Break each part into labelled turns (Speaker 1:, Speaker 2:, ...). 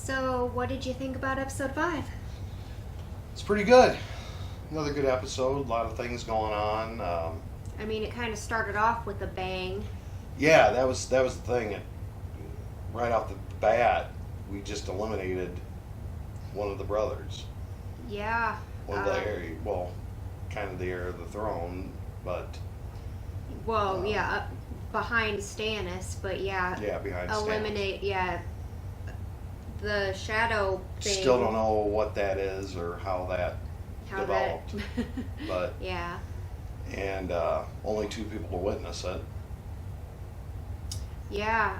Speaker 1: So, what did you think about episode 5?
Speaker 2: It's pretty good. Another good episode. A lot of things going on.
Speaker 1: I mean, it kind of started off with a bang.
Speaker 2: Yeah, that was the thing. Right off the bat, we just eliminated one of the brothers.
Speaker 1: Yeah.
Speaker 2: One of the heir, well, kind of the heir of the throne, but.
Speaker 1: Well, yeah, behind Stannis, but yeah.
Speaker 2: Yeah, behind
Speaker 1: eliminate,
Speaker 2: Stannis.
Speaker 1: yeah. The shadow thing.
Speaker 2: Still don't know what that is or how that developed. But
Speaker 1: yeah.
Speaker 2: And only 2 people to witness it.
Speaker 1: Yeah,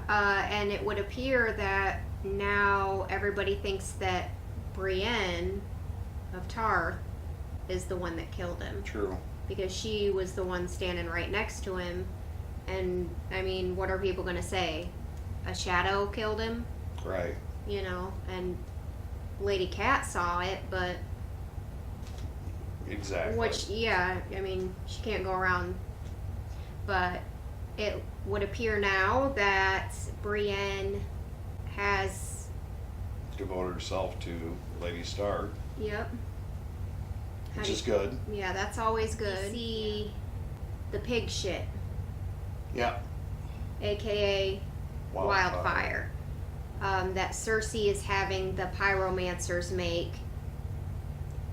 Speaker 1: and it would appear that now everybody thinks that Brienne of Tarth is the one that killed him.
Speaker 2: True.
Speaker 1: Because she was the one standing right next to him. And, I mean, what are people going to say? A shadow killed him?
Speaker 2: Right.
Speaker 1: You know, and Lady Cat saw it, but...
Speaker 2: Exactly.
Speaker 1: Which, yeah, I mean, she can't go around. But it would appear now that Brienne has...
Speaker 2: devoted herself to Lady Stark.
Speaker 1: Yep.
Speaker 2: Which is good.
Speaker 1: Yeah, that's always good. See the pig shit.
Speaker 2: Yeah.
Speaker 1: AKA Wildfire. That Cersei is having the pyromancers make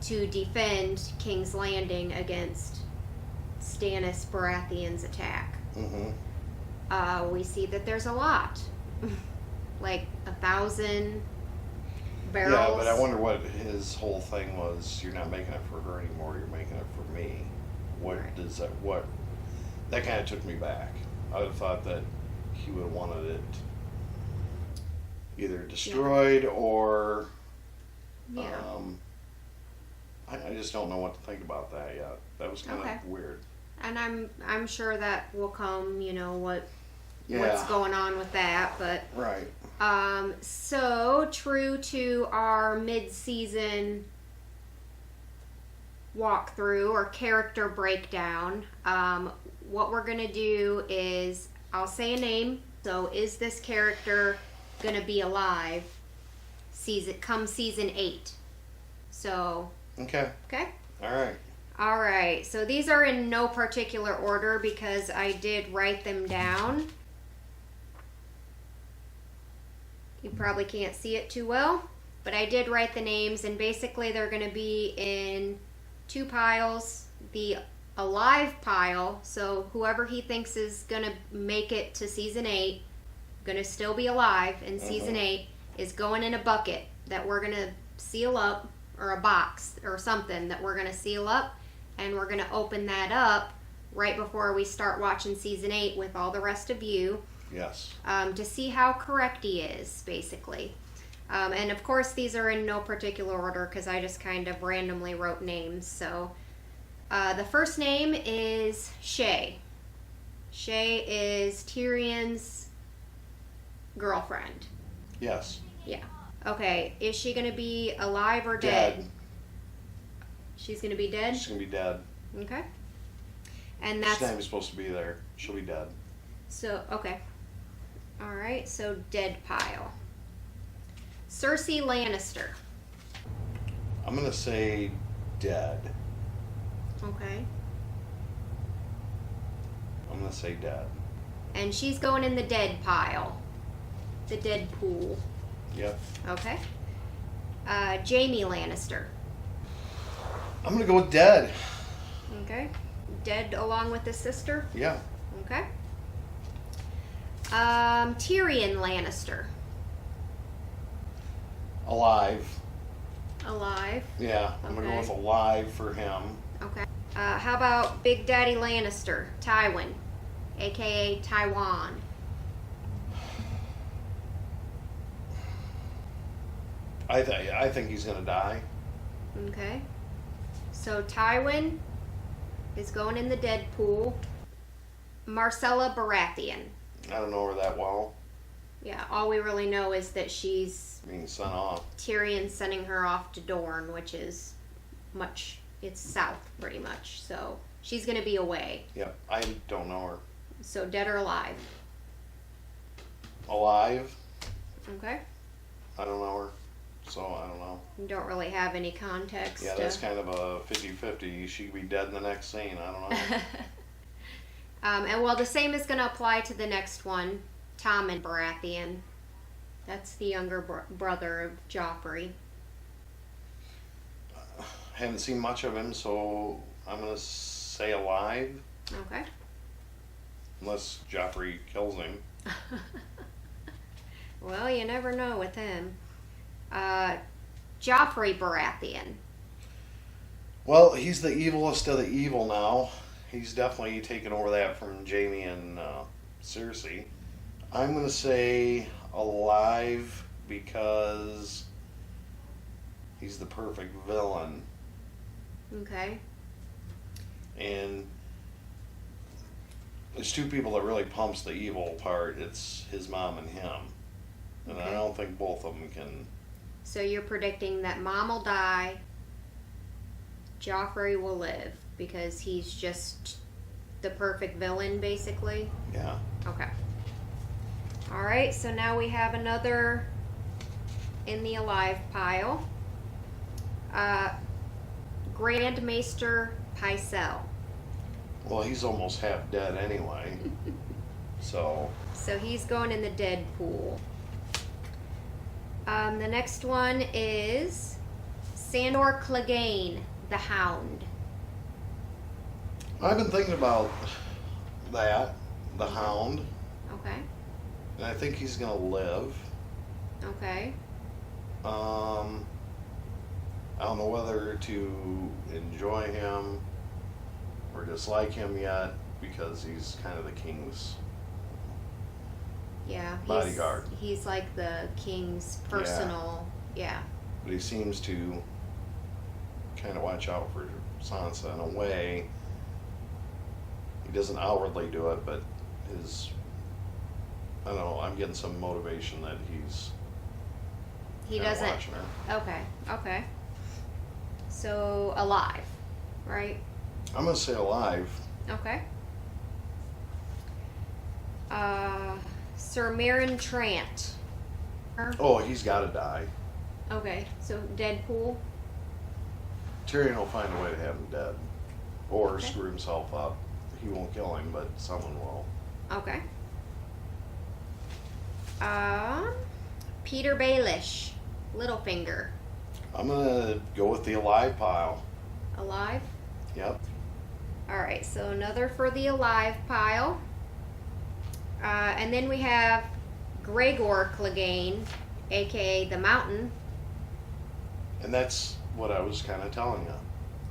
Speaker 1: to defend King's Landing against Stannis Baratheon's attack.
Speaker 2: Mm-hmm.
Speaker 1: We see that there's a lot. Like 1,000 barrels.
Speaker 2: Yeah, but I wonder what his whole thing was. You're not making it for her anymore, you're making it for me. What
Speaker 1: right.
Speaker 2: does that, what? That kind of took me back. I would have thought that he would have wanted it either destroyed or...
Speaker 1: Yeah.
Speaker 2: I just don't know what to think about that yet. That was kind of weird.
Speaker 1: And I'm sure that will come, you know, what's
Speaker 2: Yeah.
Speaker 1: going on with that, but
Speaker 2: Right.
Speaker 1: so true to our mid-season walkthrough or character breakdown, what we're gonna do is I'll say a name. So is this character gonna be alive come season 8? So
Speaker 2: Okay. All
Speaker 1: right, so these are in no particular order because I did write them down. You probably can't see it too well, but I did write the names, and basically they're going to be in 2 piles. The alive pile, so whoever he thinks is going to make it to season 8, going to still be alive in season 8, is going in a bucket that we're going to seal up, or a box or something that we're going to seal up, and we're going to open that up right before we start watching season 8 with all the rest of you.
Speaker 2: Yes.
Speaker 1: To see how correct he is, basically. And of course, these are in no particular order because I just kind of randomly wrote names. So the first name is Shae. Shae is Tyrion's girlfriend.
Speaker 2: Yes.
Speaker 1: Yeah. Okay. Is she going to be alive or dead? She's going to be dead?
Speaker 2: She's going to be dead.
Speaker 1: Okay. And that's...
Speaker 2: She's not even supposed to be there. She'll be dead.
Speaker 1: So, okay. Alright, so dead pile. Cersei Lannister.
Speaker 2: I'm going to say dead.
Speaker 1: Okay.
Speaker 2: I'm going to say dead.
Speaker 1: And she's going in the dead pile. The dead pool.
Speaker 2: Yep.
Speaker 1: Okay. Jaime Lannister.
Speaker 2: I'm going to go with dead.
Speaker 1: Okay. Dead along with his sister?
Speaker 2: Yeah.
Speaker 1: Okay. Tyrion Lannister.
Speaker 2: Alive.
Speaker 1: Alive.
Speaker 2: Yeah, I'm going to go with alive for him.
Speaker 1: Okay. How about Big Daddy Lannister? Tywin, a.k.a. Taiwan.
Speaker 2: I think he's going to die.
Speaker 1: Okay. So Tywin is going in the dead pool. Marcella Baratheon.
Speaker 2: I don't know her that well.
Speaker 1: Yeah, all we really know is that she's
Speaker 2: Being sent off.
Speaker 1: Tyrion sending her off to Dorne, which is it's south pretty much. So she's going to be away.
Speaker 2: Yep, I don't know her.
Speaker 1: So dead or alive?
Speaker 2: Alive?
Speaker 1: Okay.
Speaker 2: I don't know her. So I don't know.
Speaker 1: You don't really have any context.
Speaker 2: Yeah, that's kind of a 50-50. She could be dead in the next scene. I don't know.
Speaker 1: And well, the same is going to apply to the next one, Tommen Baratheon. That's the younger brother of Joffrey.
Speaker 2: Haven't seen much of him, so I'm going to say alive.
Speaker 1: Okay.
Speaker 2: Unless Joffrey kills him.
Speaker 1: Well, you never know with him. Joffrey Baratheon.
Speaker 2: Well, he's the evilest of the evil now. He's definitely taken over that from Jaime and Cersei. I'm going to say alive because he's the perfect villain.
Speaker 1: Okay.
Speaker 2: And there's two people that really pumps the evil part. It's his mom and him. And
Speaker 1: Okay.
Speaker 2: I don't think both of them can...
Speaker 1: So you're predicting that Mom will die, Joffrey will live, because he's just the perfect villain, basically?
Speaker 2: Yeah.
Speaker 1: Okay. Alright, so now we have another in the alive pile. Grand Maester Pycelle.
Speaker 2: Well, he's almost half dead anyway. So
Speaker 1: he's going in the dead pool. The next one is Sandor Clegane, the Hound.
Speaker 2: I've been thinking about that, the Hound,
Speaker 1: Okay.
Speaker 2: and I think he's gonna live.
Speaker 1: Okay.
Speaker 2: I don't know whether to enjoy him or dislike him yet because he's kind of the king's
Speaker 1: Yeah.
Speaker 2: bodyguard.
Speaker 1: He's like the king's personal. Yeah.
Speaker 2: But he seems to kind of watch out for Sansa in a way. He doesn't outwardly do it, but I don't know, I'm getting some motivation that
Speaker 1: He
Speaker 2: kinda
Speaker 1: doesn't.
Speaker 2: watching her.
Speaker 1: Okay. Okay. So alive, right?
Speaker 2: I'm gonna say alive.
Speaker 1: Okay. Sir Meryn Trant.
Speaker 2: Oh, he's gotta die.
Speaker 1: Okay, so Deadpool.
Speaker 2: Tyrion will find a way to have him dead. Or
Speaker 1: Okay.
Speaker 2: screw himself up. He won't kill him, but someone will.
Speaker 1: Okay. Peter Baelish, Littlefinger.
Speaker 2: I'm gonna go with the alive pile.
Speaker 1: Alive?
Speaker 2: Yep.
Speaker 1: Alright, so another for the alive pile. And then we have Gregor Clegane, aka the Mountain.
Speaker 2: And that's what I was kind of telling you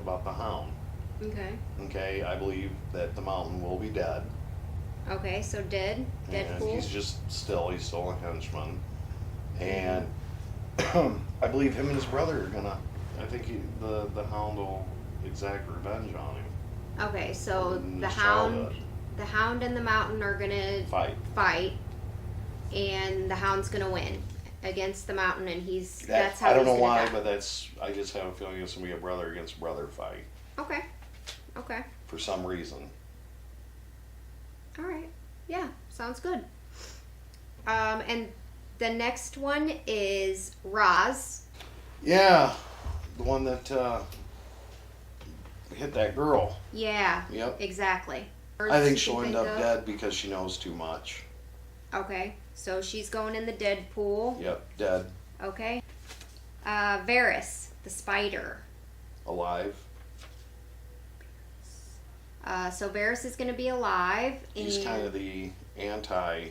Speaker 2: about the Hound.
Speaker 1: Okay.
Speaker 2: Okay, I believe that the Mountain will be dead.
Speaker 1: Okay, so dead.
Speaker 2: And
Speaker 1: Deadpool.
Speaker 2: he's still a henchman. And I believe him and his brother are gonna, I think the Hound will exact revenge on him.
Speaker 1: Okay, so
Speaker 2: In
Speaker 1: the
Speaker 2: his
Speaker 1: Hound,
Speaker 2: childhood.
Speaker 1: the Hound and the Mountain are gonna
Speaker 2: Fight.
Speaker 1: and the Hound's gonna win against the Mountain, and that's how
Speaker 2: I don't
Speaker 1: he's
Speaker 2: know
Speaker 1: gonna
Speaker 2: why,
Speaker 1: die.
Speaker 2: but I just have a feeling it's gonna be a brother against brother fight
Speaker 1: Okay. Okay.
Speaker 2: for some reason.
Speaker 1: All right. Yeah, sounds good. And the next one is Raz.
Speaker 2: Yeah, the one that hit that girl.
Speaker 1: Yeah.
Speaker 2: Yep.
Speaker 1: Exactly.
Speaker 2: I think
Speaker 1: You
Speaker 2: she'll end
Speaker 1: think
Speaker 2: up
Speaker 1: of?
Speaker 2: dead because she knows too much.
Speaker 1: Okay, so she's going in the dead pool.
Speaker 2: Yep, dead.
Speaker 1: Okay. Varys, the spider.
Speaker 2: Alive.
Speaker 1: So Varys is going to be alive.
Speaker 2: He's
Speaker 1: and
Speaker 2: kind of the anti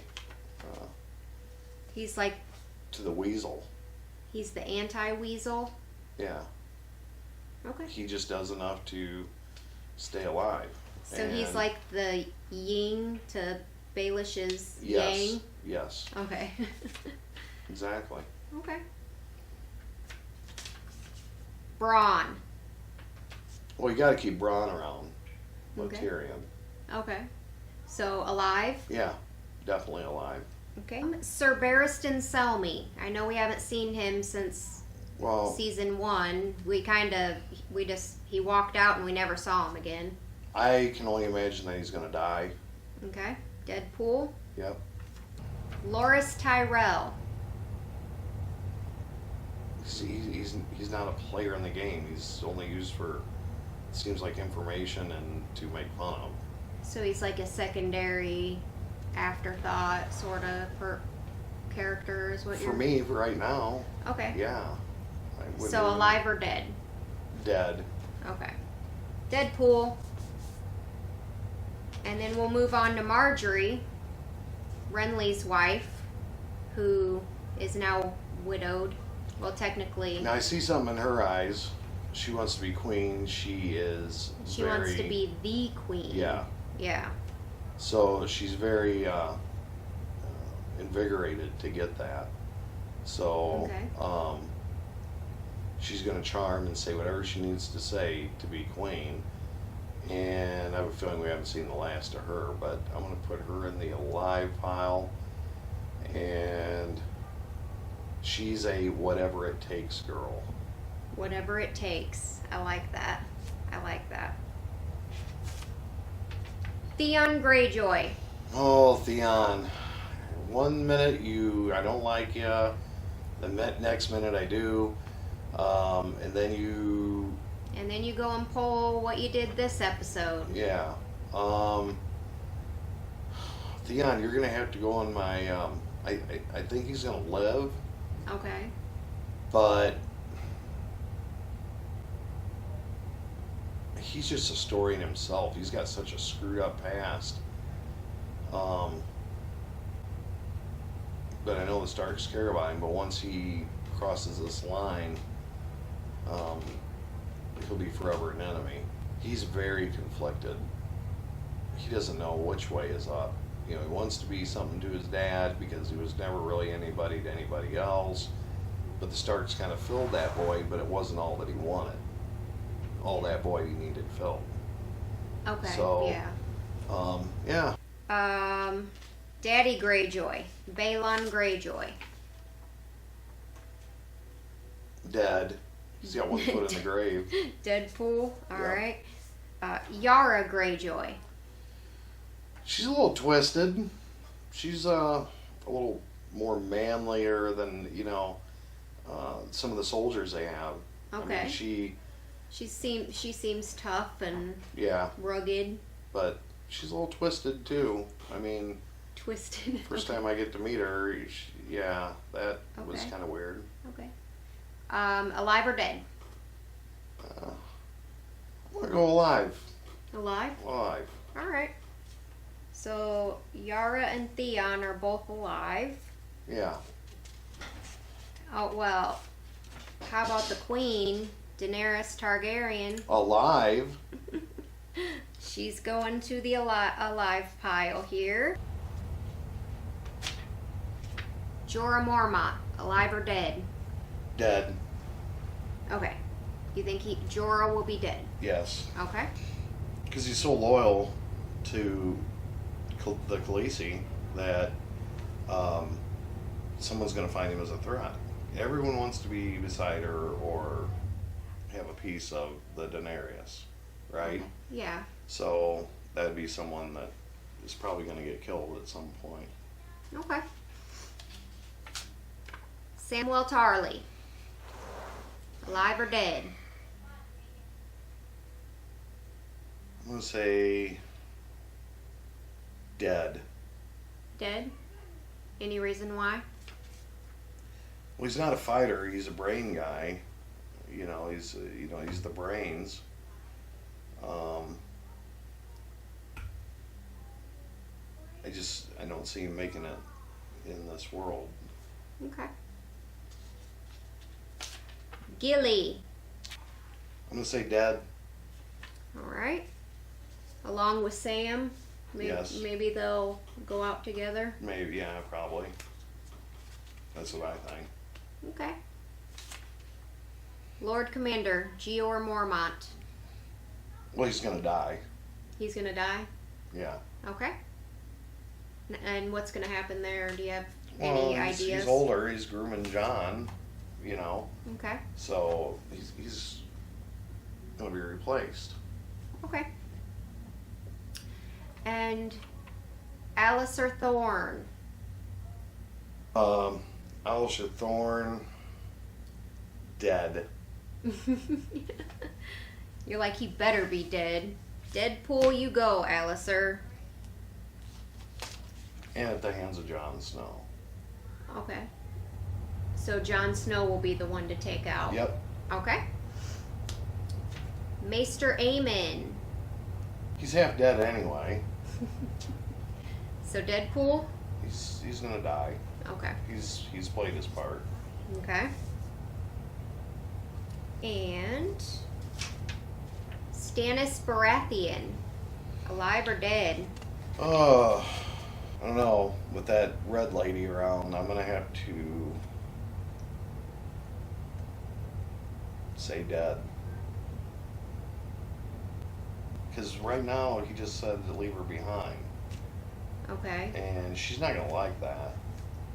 Speaker 1: he's like,
Speaker 2: to the weasel.
Speaker 1: he's the anti-weasel.
Speaker 2: Yeah.
Speaker 1: Okay.
Speaker 2: He just does enough to stay alive.
Speaker 1: So he's
Speaker 2: And
Speaker 1: like the yin to Baelish's
Speaker 2: yes,
Speaker 1: yang.
Speaker 2: yes,
Speaker 1: Okay.
Speaker 2: exactly.
Speaker 1: Okay. Braun.
Speaker 2: Well, you got to keep Bronn around with
Speaker 1: Okay.
Speaker 2: Tyrion.
Speaker 1: Okay. So alive.
Speaker 2: Yeah, definitely alive.
Speaker 1: Okay. Sir Barristan Selmy. I know we haven't seen him since
Speaker 2: Well,
Speaker 1: season 1. He walked out and we never saw him again.
Speaker 2: I can only imagine that he's going to die.
Speaker 1: Okay. Deadpool.
Speaker 2: Yep.
Speaker 1: Loras Tyrell.
Speaker 2: he's not a player in the game. He's only used for, it seems like, information and to make fun of.
Speaker 1: So he's like a secondary afterthought sort of character is what
Speaker 2: For me, right now,
Speaker 1: Okay.
Speaker 2: yeah.
Speaker 1: So alive or dead?
Speaker 2: Dead.
Speaker 1: Okay. Deadpool. And then we'll move on to Marjorie, Renly's wife, who is now widowed. Well, technically.
Speaker 2: Now I see something in her eyes. She wants to be queen. She
Speaker 1: wants to be the queen.
Speaker 2: Yeah.
Speaker 1: Yeah.
Speaker 2: So she's very invigorated to get that. So
Speaker 1: Okay.
Speaker 2: she's going to charm and say whatever she needs to say to be queen. And I have a feeling we haven't seen the last of her, but I'm going to put her in the alive pile. And she's a whatever it takes girl.
Speaker 1: Whatever it takes. I like that. I like that. Theon Greyjoy.
Speaker 2: Oh, Theon. 1 minute I don't like you. The next minute I do. And then you...
Speaker 1: And then you go and pull what you did this episode.
Speaker 2: Yeah. Theon, you're going to have to go on my... I think he's going to live.
Speaker 1: Okay.
Speaker 2: But... he's just a story in himself. He's got such a screwed up past. But I know the Starks care about him, but once he crosses this line, he'll be forever an enemy. He's very conflicted. He doesn't know which way is up. You know, he wants to be something to his dad because he was never really anybody to anybody else. But the Starks kind of filled that void, but it wasn't all that he wanted. All that void he needed filled.
Speaker 1: Okay.
Speaker 2: So,
Speaker 1: yeah.
Speaker 2: Yeah.
Speaker 1: Daddy Greyjoy. Balon Greyjoy.
Speaker 2: Dead. He's got one foot in the grave.
Speaker 1: Deadpool. All
Speaker 2: Yeah.
Speaker 1: right. Yara Greyjoy.
Speaker 2: She's a little twisted. She's a little more manlier than, some of the soldiers they have.
Speaker 1: Okay.
Speaker 2: I mean,
Speaker 1: She seems tough and
Speaker 2: yeah,
Speaker 1: rugged.
Speaker 2: but she's a little twisted too. I mean,
Speaker 1: Twisted.
Speaker 2: first time I get to meet her, that was
Speaker 1: Okay.
Speaker 2: kind of weird.
Speaker 1: Okay. Alive or dead?
Speaker 2: I'm gonna go alive.
Speaker 1: Alive.
Speaker 2: Alive.
Speaker 1: All right. So Yara and Theon are both alive.
Speaker 2: Yeah.
Speaker 1: Oh well. How about the Queen, Daenerys Targaryen?
Speaker 2: Alive.
Speaker 1: She's going to the alive pile here. Jorah Mormont, alive or dead?
Speaker 2: Dead.
Speaker 1: Okay. You think Jorah will be dead?
Speaker 2: Yes.
Speaker 1: Okay.
Speaker 2: Because he's so loyal to the Khaleesi that someone's going to find him as a threat. Everyone wants to be beside her or have a piece of the Daenerys, right?
Speaker 1: Okay. Yeah.
Speaker 2: So that would be someone that is probably going to get killed at some point.
Speaker 1: Okay. Samwell Tarly, alive or dead?
Speaker 2: I'm going to say dead.
Speaker 1: Dead? Any reason why?
Speaker 2: Well, he's not a fighter. He's a brain guy. He's the brains. I don't see him making it in this world.
Speaker 1: Okay. Gilly.
Speaker 2: I'm gonna say dead.
Speaker 1: All right. Along with Sam.
Speaker 2: Yes.
Speaker 1: Maybe they'll go out together.
Speaker 2: Maybe, yeah, probably. That's what I think.
Speaker 1: Okay. Lord Commander Jeor Mormont.
Speaker 2: Well, he's gonna die.
Speaker 1: He's gonna die?
Speaker 2: Yeah.
Speaker 1: Okay. And what's gonna happen there? Do you have any ideas?
Speaker 2: He's older. He's grooming John.
Speaker 1: Okay.
Speaker 2: So he's gonna be replaced.
Speaker 1: Okay. And Alistair Thorne.
Speaker 2: Alistair Thorne. dead.
Speaker 1: You're like, he better be dead. Deadpool you go, Alistair.
Speaker 2: And at the hands of Jon Snow.
Speaker 1: Okay. So Jon Snow will be the one to take out.
Speaker 2: Yep.
Speaker 1: Okay. Maester Aemon.
Speaker 2: He's half dead anyway.
Speaker 1: So Deadpool?
Speaker 2: He's gonna die.
Speaker 1: Okay.
Speaker 2: He's played his part.
Speaker 1: Okay. And Stannis Baratheon. Alive or dead?
Speaker 2: I don't know. With that red lady around, I'm gonna have to say dead. Because right now he just said to leave her behind.
Speaker 1: Okay.
Speaker 2: And she's not gonna like that.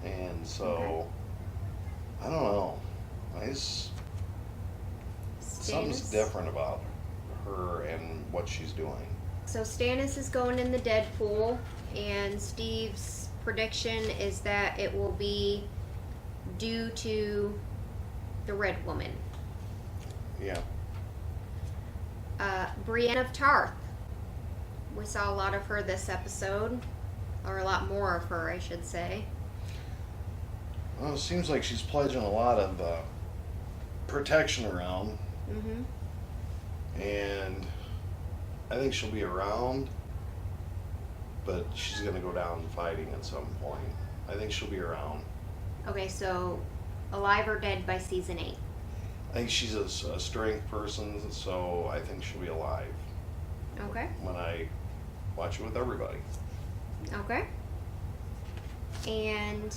Speaker 2: And so,
Speaker 1: Okay.
Speaker 2: I don't know. Something's different about her and what she's doing.
Speaker 1: So Stannis is going in the Deadpool, and Steve's prediction is that it will be due to the Red Woman.
Speaker 2: Yeah.
Speaker 1: Brienne of Tarth. We saw a lot of her this episode, or a lot more of her, I should say.
Speaker 2: Well, it seems like she's pledging a lot of protection around.
Speaker 1: Mm-hmm.
Speaker 2: And I think she'll be around, but she's going to go down fighting at some point. I think she'll be around.
Speaker 1: Okay, so alive or dead by season 8?
Speaker 2: I think she's a strength person, so I think she'll be alive
Speaker 1: Okay.
Speaker 2: when I watch it with everybody.
Speaker 1: Okay. And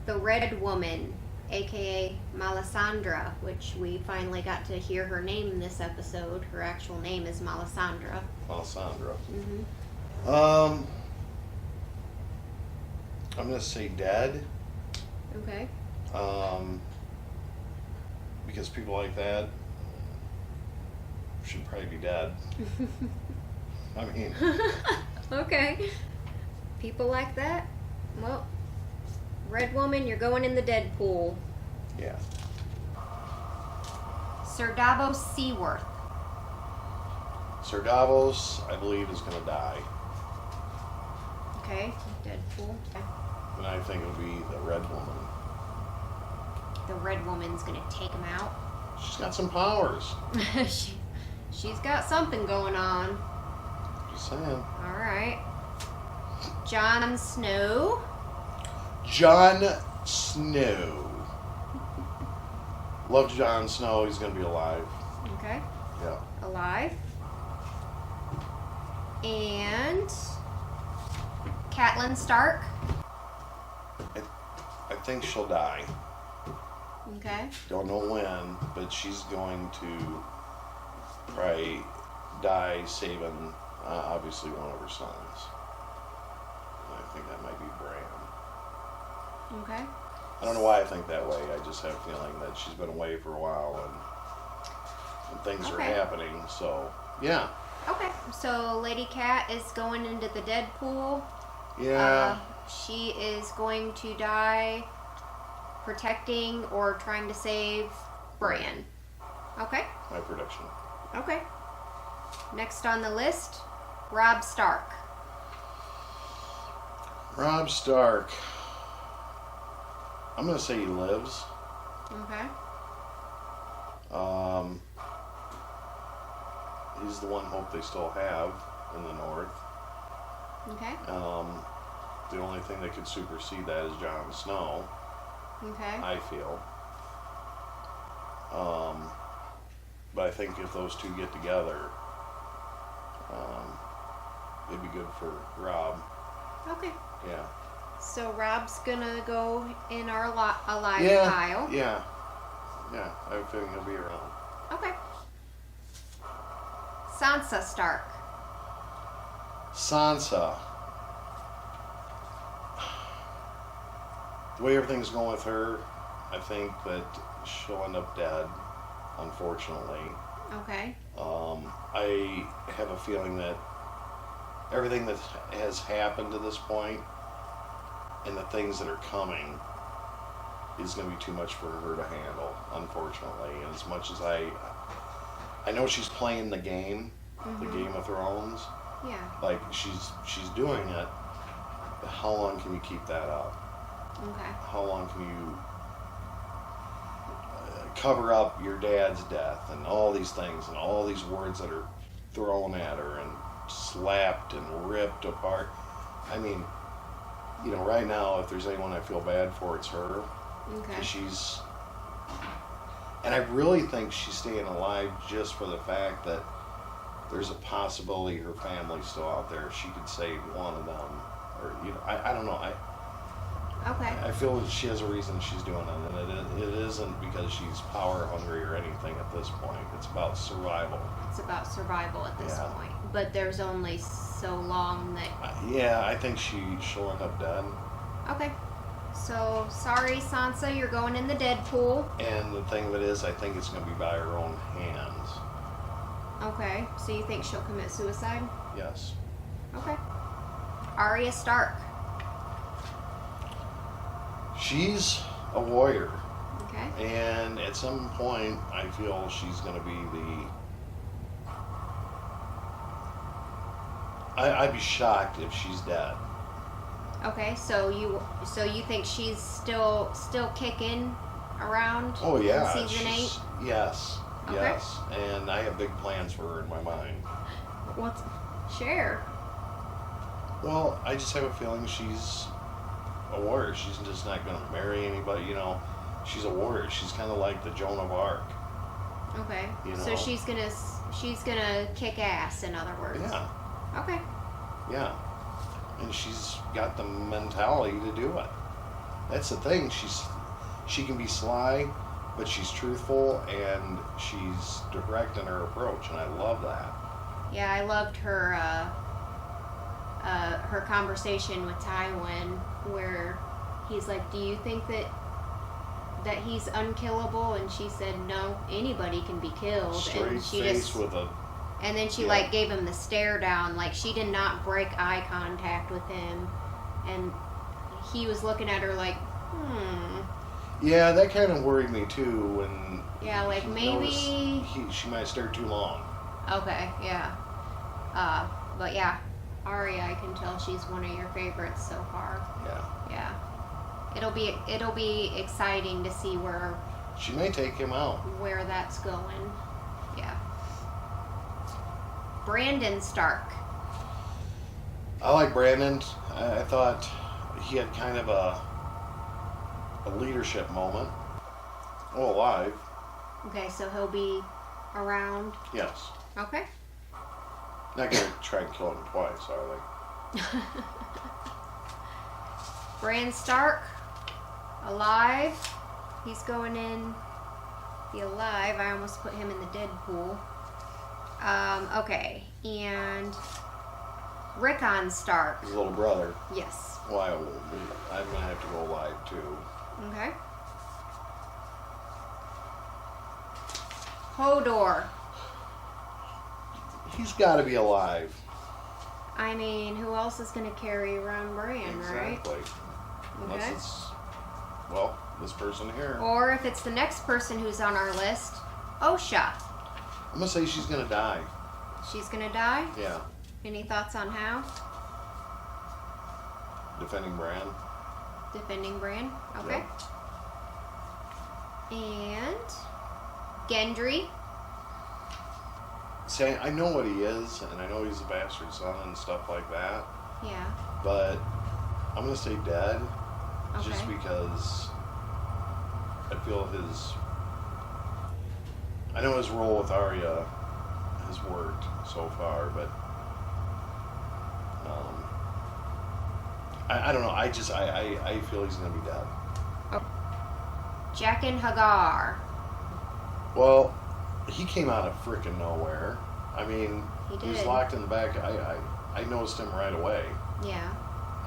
Speaker 1: the Red Woman, aka Melisandre, which we finally got to hear her name in this episode. Her actual name is Melisandre.
Speaker 2: Alessandra.
Speaker 1: Mm-hmm.
Speaker 2: I'm going to say dead.
Speaker 1: Okay.
Speaker 2: Because people like that should probably be dead. I mean,
Speaker 1: Okay. People like that? Well, Red Woman, you're going in the Deadpool.
Speaker 2: yeah.
Speaker 1: Sir Davos Seaworth.
Speaker 2: Sir Davos, I believe, is going to die.
Speaker 1: Okay. Deadpool. Okay.
Speaker 2: And I think it'll be the Red Woman.
Speaker 1: The Red Woman's gonna take him out.
Speaker 2: She's got some powers.
Speaker 1: She's got something going on.
Speaker 2: Just saying.
Speaker 1: All right. Jon Snow.
Speaker 2: Jon Snow. Love Jon Snow. He's going to be alive.
Speaker 1: Okay.
Speaker 2: Yeah.
Speaker 1: Alive. And Catelyn Stark.
Speaker 2: I think she'll die.
Speaker 1: Okay.
Speaker 2: Don't know when, but she's going to probably die saving, obviously, one of her sons. And I think that might be Bran.
Speaker 1: Okay.
Speaker 2: I don't know why I think that way. I just have a feeling that she's been away for a while and things are
Speaker 1: Okay.
Speaker 2: happening. So, yeah.
Speaker 1: Okay. So Lady Cat is going into the Deadpool.
Speaker 2: Yeah.
Speaker 1: She is going to die protecting or trying to save Bran. Okay.
Speaker 2: My prediction.
Speaker 1: Okay. Next on the list, Robb Stark.
Speaker 2: Robb Stark. I'm going to say he lives.
Speaker 1: Okay.
Speaker 2: He's the one hope they still have in the north.
Speaker 1: Okay.
Speaker 2: The only thing that could supersede that is Jon Snow,
Speaker 1: Okay.
Speaker 2: I feel. But I think if those two get together, it'd be good for Robb.
Speaker 1: Okay.
Speaker 2: Yeah.
Speaker 1: So Robb's gonna go in our alive
Speaker 2: Yeah.
Speaker 1: pile.
Speaker 2: Yeah. Yeah. I have a feeling he'll be around.
Speaker 1: Okay. Sansa Stark.
Speaker 2: Sansa. The way everything's going with her, I think that she'll end up dead, unfortunately.
Speaker 1: Okay.
Speaker 2: I have a feeling that everything that has happened to this point and the things that are coming is going to be too much for her to handle, unfortunately. And as much as I know she's playing the game, the Game of Thrones.
Speaker 1: Yeah.
Speaker 2: Like she's doing it. But how long can you keep that up?
Speaker 1: Okay.
Speaker 2: How long can you cover up your dad's death and all these things and all these words that are thrown at her and slapped and ripped apart? I mean, you know, right now, if there's anyone I feel bad for, it's her.
Speaker 1: Okay.
Speaker 2: And I really think she's staying alive just for the fact that there's a possibility her family's still out there. She could save one of them, or you know, I don't know.
Speaker 1: Okay.
Speaker 2: I feel that she has a reason she's doing it, and it isn't because she's power hungry or anything at this point. It's about survival.
Speaker 1: It's about survival at this point. But there's only so long that...
Speaker 2: Yeah, I think she'll end up dead. Okay.
Speaker 1: So, sorry, Sansa, you're going in the dead pool.
Speaker 2: And the thing of it is, I think it's going to be by her own hands.
Speaker 1: Okay. So you think she'll commit suicide?
Speaker 2: Yes.
Speaker 1: Okay. Arya Stark.
Speaker 2: She's a warrior.
Speaker 1: Okay.
Speaker 2: And at some point, I feel she's going to be the... I'd be shocked if she's dead.
Speaker 1: Okay, so you think she's still kicking around?
Speaker 2: Oh yeah,
Speaker 1: in season 8?
Speaker 2: Yes,
Speaker 1: Okay.
Speaker 2: yes, and I have big plans for her in my mind.
Speaker 1: What's share?
Speaker 2: Well, I just have a feeling she's a warrior. She's just not going to marry anybody. You know, she's a warrior. She's kind of like the Joan of Arc.
Speaker 1: Okay,
Speaker 2: You know?
Speaker 1: so she's gonna kick ass. In other words.
Speaker 2: Yeah.
Speaker 1: Okay.
Speaker 2: Yeah. And she's got the mentality to do it. That's the thing. She can be sly, but she's truthful and she's direct in her approach, and I love that.
Speaker 1: Yeah, I loved her her conversation with Tywin, where he's like, "Do you think that he's unkillable?" And she said, "No, anybody can be killed."
Speaker 2: Straight
Speaker 1: and she
Speaker 2: face
Speaker 1: just
Speaker 2: with a...
Speaker 1: And then she
Speaker 2: Yeah.
Speaker 1: like gave him the stare down, like she did not break eye contact with him, and he was looking at her like,
Speaker 2: Yeah, that kind of worried me too. When
Speaker 1: Yeah, like
Speaker 2: he
Speaker 1: maybe
Speaker 2: noticed she might stare too long.
Speaker 1: Okay, yeah. But yeah, Arya, I can tell she's one of your favorites so far.
Speaker 2: Yeah.
Speaker 1: Yeah. It'll be exciting to see where
Speaker 2: She may take him out.
Speaker 1: that's going. Yeah. Brandon Stark.
Speaker 2: I like Brandon. I thought he had kind of a leadership moment. Oh, alive.
Speaker 1: Okay, so he'll be around.
Speaker 2: Yes.
Speaker 1: Okay.
Speaker 2: Not gonna try and kill him twice, are they?
Speaker 1: Bran Stark, alive. He's going in the alive. I almost put him in the dead pool. Okay, and Rickon Stark.
Speaker 2: His little brother.
Speaker 1: Yes.
Speaker 2: Why? I'm gonna have to go alive too.
Speaker 1: Okay. Hodor.
Speaker 2: He's got to be alive.
Speaker 1: I mean, who else is going to carry around Bran, right?
Speaker 2: Exactly. Unless
Speaker 1: Okay.
Speaker 2: it's, well, this person here.
Speaker 1: Or if it's the next person who's on our list, Osha.
Speaker 2: I'm gonna say she's gonna die.
Speaker 1: She's going to die?
Speaker 2: Yeah.
Speaker 1: Any thoughts on how?
Speaker 2: Defending Bran.
Speaker 1: Defending Bran? Okay.
Speaker 2: Yep.
Speaker 1: And Gendry.
Speaker 2: See, I know what he is, and I know he's a bastard son and stuff like that,
Speaker 1: Yeah.
Speaker 2: but I'm gonna say dead,
Speaker 1: Okay.
Speaker 2: just because I feel I know his role with Arya has worked so far, but I don't know. I feel he's gonna be dead.
Speaker 1: Jaqen Hagar.
Speaker 2: Well, he came out of frickin' nowhere. I mean,
Speaker 1: He
Speaker 2: he was
Speaker 1: did.
Speaker 2: locked in the back. I noticed him right away.
Speaker 1: Yeah.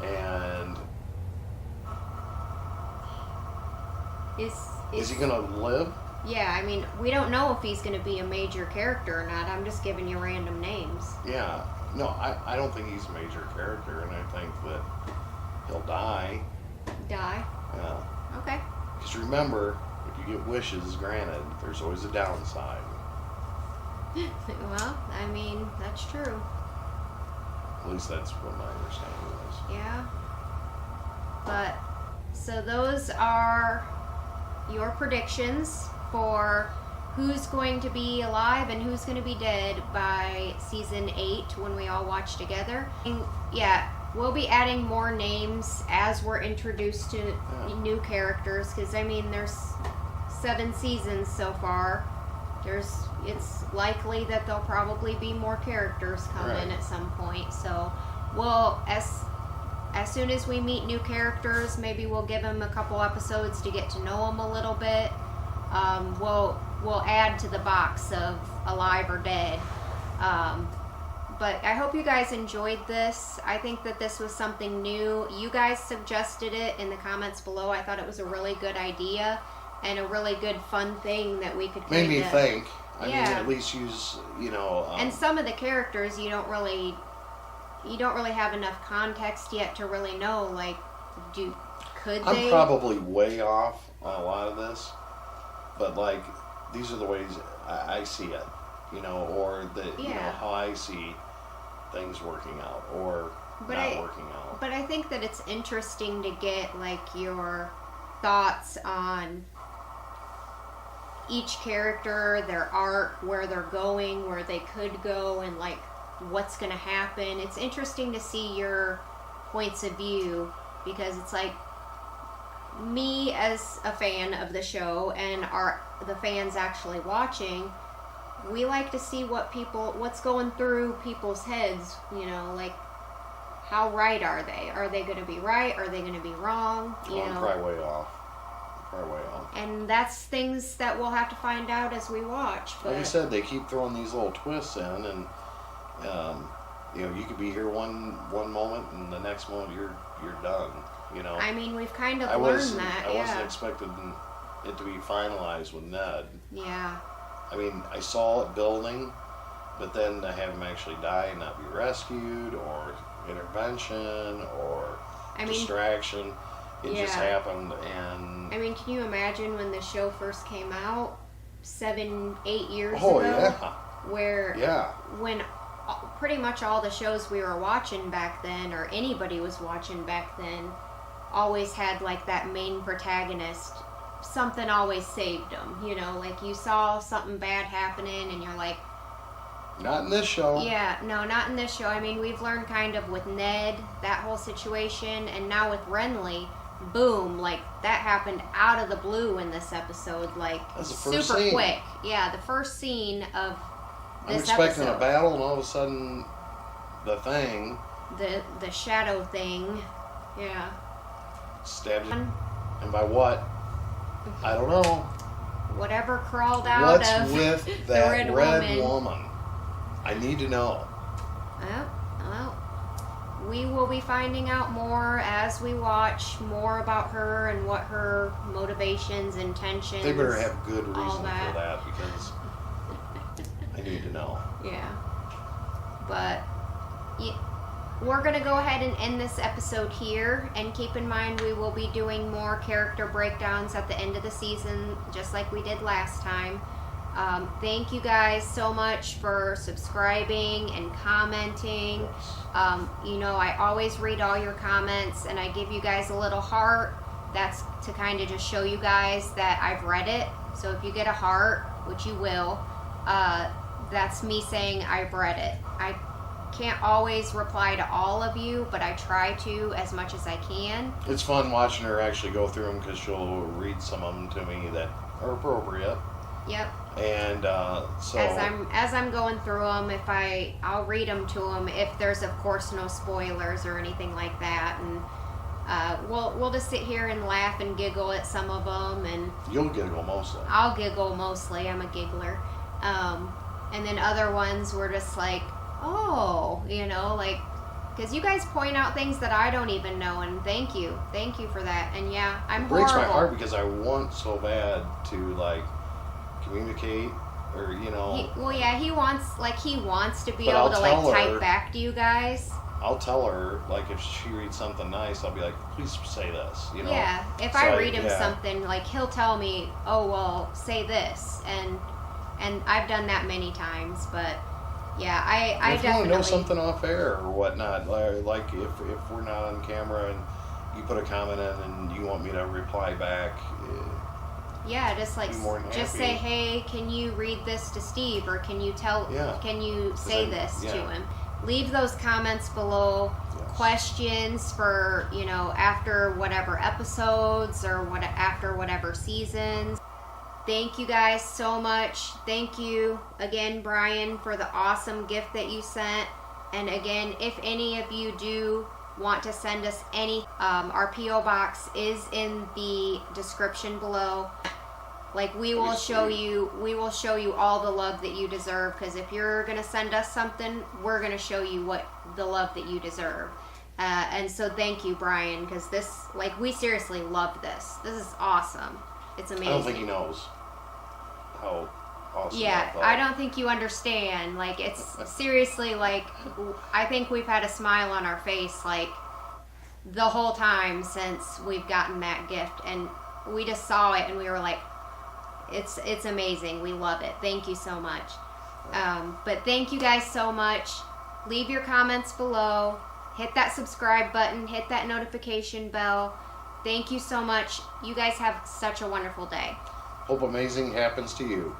Speaker 2: And
Speaker 1: Is
Speaker 2: he gonna live?
Speaker 1: Yeah, I mean, we don't know if he's going to be a major character or not. I'm just giving you random names.
Speaker 2: Yeah. No, I don't think he's a major character, and I think that he'll die.
Speaker 1: Die?
Speaker 2: Yeah.
Speaker 1: Okay.
Speaker 2: Because remember, if you get wishes granted, there's always a downside.
Speaker 1: Well, I mean, that's true.
Speaker 2: At least that's what my understanding was.
Speaker 1: Yeah. But, so those are your predictions for who's going to be alive and who's going to be dead by season 8 when we all watch together. And yeah, we'll be adding more names as we're introduced to new characters, because I mean there's 7 seasons so far. It's likely that there'll probably be more characters come in at some point. So we'll as soon as we meet new characters, maybe we'll give them a couple episodes to get to know them a little bit. We'll add to the box of alive or dead. But I hope you guys enjoyed this. I think that this was something new. You guys suggested it in the comments below. I thought it was a really good idea and a really good fun thing that we could
Speaker 2: made me think. I mean,
Speaker 1: Yeah.
Speaker 2: at least use, you know.
Speaker 1: And some of the characters you don't really have enough context yet to really know. Like, could they?
Speaker 2: I'm probably way off on a lot of this, but like these are the ways I see it, you know, or you know how I see things working out or not working out.
Speaker 1: But I think that it's interesting to get like your thoughts on each character, their arc, where they're going, where they could go, and like what's going to happen. It's interesting to see your points of view, because it's like me as a fan of the show and the fans actually watching, we like to see what's going through people's heads, you know, like how right are they? Are they going to be right? Are they going to be wrong?
Speaker 2: I'm probably way off.
Speaker 1: And that's things that we'll have to find out as we watch. But
Speaker 2: like I said, they keep throwing these little twists in, and you know, you could be here one moment, and the next moment you're done. You know.
Speaker 1: I mean, we've kind of learned that.
Speaker 2: I wasn't expecting it to be finalized with Ned.
Speaker 1: Yeah.
Speaker 2: I mean, I saw it building, but then to have him actually die and not be rescued, or intervention, or distraction. It just happened, and...
Speaker 1: I mean, can you imagine when the show first came out, 7-8 years ago?
Speaker 2: Oh, yeah.
Speaker 1: Where... Yeah. When pretty much all the shows we were watching back then, or anybody was watching back then, always had, like, that main protagonist. Something always saved them, you know? Like, you saw something bad happening, and you're like...
Speaker 2: Not in this show.
Speaker 1: Yeah, no, not in this show. I mean, we've learned kind of with Ned, that whole situation, and now with Renly... Boom, like that happened out of the blue in this episode, like super quick. Yeah, the first scene of this episode.
Speaker 2: I'm expecting a battle, and all of a sudden, the thing.
Speaker 1: The shadow thing. Yeah.
Speaker 2: Stabbed him. And by what? I don't know.
Speaker 1: Whatever crawled out of
Speaker 2: with
Speaker 1: the
Speaker 2: that
Speaker 1: red
Speaker 2: woman? I need to know.
Speaker 1: Well, we will be finding out more as we watch more about her and what her motivations, intentions.
Speaker 2: They better have good reason for that, because I need to know.
Speaker 1: Yeah. But we're going to go ahead and end this episode here. And keep in mind, we will be doing more character breakdowns at the end of the season, just like we did last time. Thank you guys so much for subscribing and commenting. You know, I always read all your comments, and I give you guys a little heart. That's to kind of just show you guys that I've read it. So if you get a heart, which you will, that's me saying I've read it. I can't always reply to all of you, but I try to as much as I can.
Speaker 2: It's fun watching her actually go through them, because she'll read some of them to me that are appropriate.
Speaker 1: Yep.
Speaker 2: And so
Speaker 1: as I'm going through them, I'll read them to them if there's of course no spoilers or anything like that, and we'll just sit here and laugh and giggle at some of them, and
Speaker 2: you'll giggle mostly.
Speaker 1: I'll giggle mostly. I'm a giggler. And then other ones were just like, oh, you know, like, because you guys point out things that I don't even know, and thank you for that. And yeah, I'm horrible.
Speaker 2: It breaks my heart, because I want so bad to like communicate, or you know.
Speaker 1: He wants to be able to like type back to you guys.
Speaker 2: I'll tell her, like, if she reads something nice, I'll be like, please say this, you know?
Speaker 1: Yeah, if
Speaker 2: So
Speaker 1: I read him
Speaker 2: yeah.
Speaker 1: something, like, he'll tell me, oh, well, say this, and I've done that many times, but yeah, I
Speaker 2: If you want
Speaker 1: definitely
Speaker 2: to know something off air or whatnot, like if we're not on camera and you put a comment in and you want me to reply back,
Speaker 1: yeah, just like
Speaker 2: be more than
Speaker 1: just
Speaker 2: happy.
Speaker 1: say, hey, can you read this to Steve, or can you
Speaker 2: Yeah.
Speaker 1: can you say
Speaker 2: I'm-
Speaker 1: this
Speaker 2: yeah.
Speaker 1: to him? Leave those comments below.
Speaker 2: Yes.
Speaker 1: Questions for, you know, after whatever episodes or after whatever seasons. Thank you guys so much. Thank you again, Brian, for the awesome gift that you sent. And again, if any of you do want to send us any, our P.O. box is in the description below. Like, we will show you all the love that you deserve, because if you're going to send us something, we're going to show you what the love that you deserve. And so thank you, Brian, because this, like, we seriously love this. This is awesome. It's amazing.
Speaker 2: I don't think he knows how awesome.
Speaker 1: Yeah, I don't think you understand. Like, it's seriously, like, I think we've had a smile on our face, like, the whole time since we've gotten that gift. And we just saw it and we were like, it's amazing. We love it. Thank you so much. But thank you guys so much. Leave your comments below. Hit that subscribe button. Hit that notification bell. Thank you so much. You guys have such a wonderful day.
Speaker 2: Hope amazing happens to you.